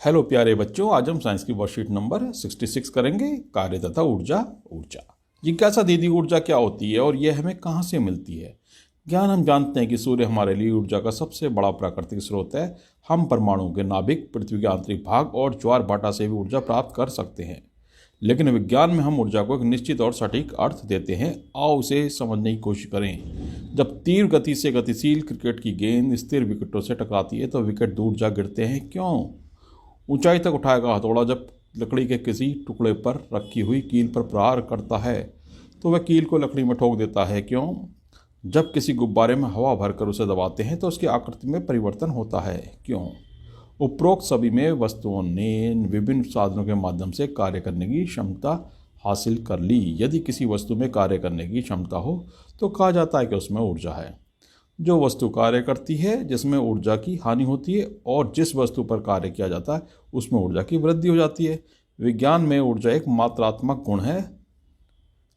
Hello प्यारे बच्चों, आज हम साइंस की वर्कशीट नंबर 66 करेंगे। कार्य तथा ऊर्जा। ऊर्जा जिज्ञासा दीदी, ऊर्जा क्या होती है और यह हमें कहाँ से मिलती है? ज्ञान हम जानते हैं कि सूर्य हमारे लिए ऊर्जा का सबसे बड़ा प्राकृतिक स्रोत है। हम परमाणुओं के नाभिक, पृथ्वी के आंतरिक भाग और ज्वार भाटा से भी ऊर्जा प्राप्त कर सकते हैं। लेकिन विज्ञान में हम ऊर्जा को एक निश्चित और सटीक अर्थ देते हैं। आओ उसे समझने की कोशिश करें। जब तीव्र गति से गतिशील क्रिकेट की गेंद स्थिर विकेटों से टकराती है तो विकेट दूर जा गिरते हैं। क्यों? ऊंचाई तक उठाएगा हथौड़ा जब लकड़ी के किसी टुकड़े पर रखी हुई कील पर प्रहार करता है तो वह कील को लकड़ी में ठोक देता है। क्यों? जब किसी गुब्बारे में हवा भरकर उसे दबाते हैं तो उसकी आकृति में परिवर्तन होता है। क्यों? उपरोक्त सभी में वस्तुओं ने विभिन्न साधनों के माध्यम से कार्य करने की क्षमता हासिल कर ली। यदि किसी वस्तु में कार्य करने की क्षमता हो तो कहा जाता है कि उसमें ऊर्जा है। जो वस्तु कार्य करती है जिसमें ऊर्जा की हानि होती है, और जिस वस्तु पर कार्य किया जाता है उसमें ऊर्जा की वृद्धि हो जाती है। विज्ञान में ऊर्जा एक मात्रात्मक गुण है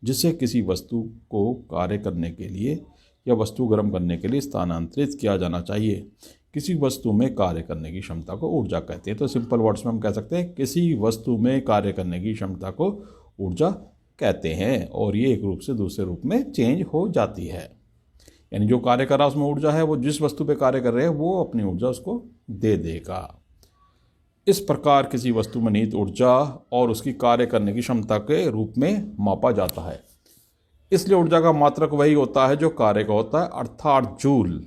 जिसे किसी वस्तु को कार्य करने के लिए या वस्तु गर्म करने के लिए स्थानांतरित किया जाना चाहिए। किसी वस्तु में कार्य करने की क्षमता को ऊर्जा कहते हैं। तो सिंपल वर्ड्स में हम कह सकते हैं किसी वस्तु में कार्य करने की क्षमता को ऊर्जा कहते हैं, और ये एक रूप से दूसरे रूप में चेंज हो जाती है। यानी जो कार्य कर रहा है उसमें ऊर्जा है, वो जिस वस्तु पे कार्य कर रहे हैं वो अपनी ऊर्जा उसको दे देगा। इस प्रकार किसी वस्तु में निहित ऊर्जा और उसकी कार्य करने की क्षमता के रूप में मापा जाता है। इसलिए ऊर्जा का मात्रक वही होता है जो कार्य का होता है, अर्थात जूल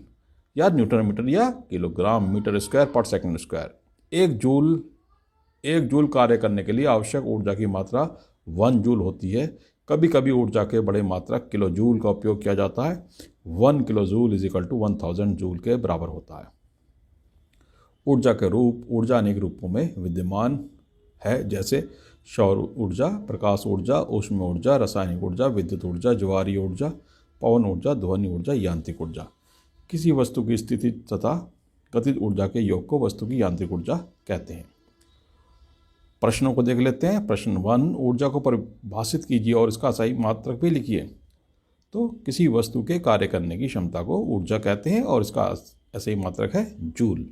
या न्यूटन मीटर या किलोग्राम मीटर स्क्वायर पर सेकंड स्क्वायर। एक जूल कार्य करने के लिए आवश्यक ऊर्जा की मात्रा 1 जूल होती है। कभी कभी ऊर्जा के बड़े मात्रक किलो जूल का उपयोग किया जाता है। 1 kilo joule is equal to 1000 joule के बराबर होता है। ऊर्जा के रूप। ऊर्जा अनेक रूपों में विद्यमान है, जैसे सौर ऊर्जा, प्रकाश ऊर्जा, ऊष्म ऊर्जा, रासायनिक ऊर्जा, विद्युत ऊर्जा, ज्वारीय ऊर्जा, पवन ऊर्जा, ध्वनि ऊर्जा, यांत्रिक ऊर्जा। किसी वस्तु की स्थिति तथा गतिज ऊर्जा के योग को वस्तु की यांत्रिक ऊर्जा कहते हैं। प्रश्नों को देख लेते हैं। प्रश्न 1, ऊर्जा को परिभाषित कीजिए और इसका सही मात्रक भी लिखिए। तो किसी वस्तु के कार्य करने की क्षमता को ऊर्जा कहते हैं और इसका सही मात्रक है जूल।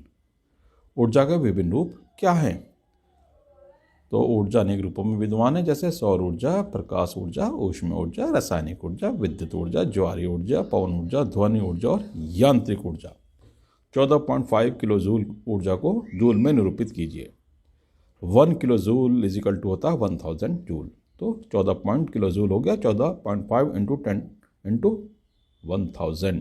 ऊर्जा के विभिन्न रूप क्या हैं? तो ऊर्जा अनेक रूपों में विद्यमान है, जैसे सौर ऊर्जा, प्रकाश ऊर्जा, ऊष्म ऊर्जा, रासायनिक ऊर्जा, विद्युत ऊर्जा, ज्वारीय ऊर्जा, पवन ऊर्जा, ध्वनि ऊर्जा और यांत्रिक ऊर्जा। 14.5 किलो जूल ऊर्जा को जूल में निरूपित कीजिए। 1 kilo joule is equal to होता है 1000 जूल। तो 14 किलो जूल हो गया 14.5 इंटू 10 इंटू 1000।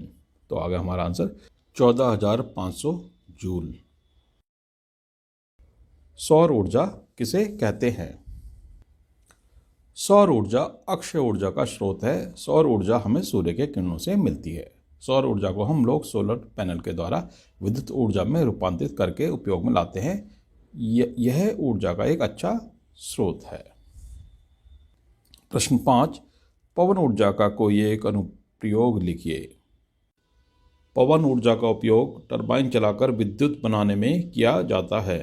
तो आ गया हमारा आंसर 14500 जूल। सौर ऊर्जा किसे कहते हैं? सौर ऊर्जा अक्षय ऊर्जा का स्रोत है। सौर ऊर्जा हमें सूर्य के किरणों से मिलती है। सौर ऊर्जा को हम लोग सोलर पैनल के द्वारा विद्युत ऊर्जा में रूपांतरित करके उपयोग में लाते हैं। यह ऊर्जा का एक अच्छा स्रोत है। प्रश्न 5, पवन ऊर्जा का कोई एक अनुप्रयोग लिखिए। पवन ऊर्जा का उपयोग टरबाइन चलाकर विद्युत बनाने में किया जाता है।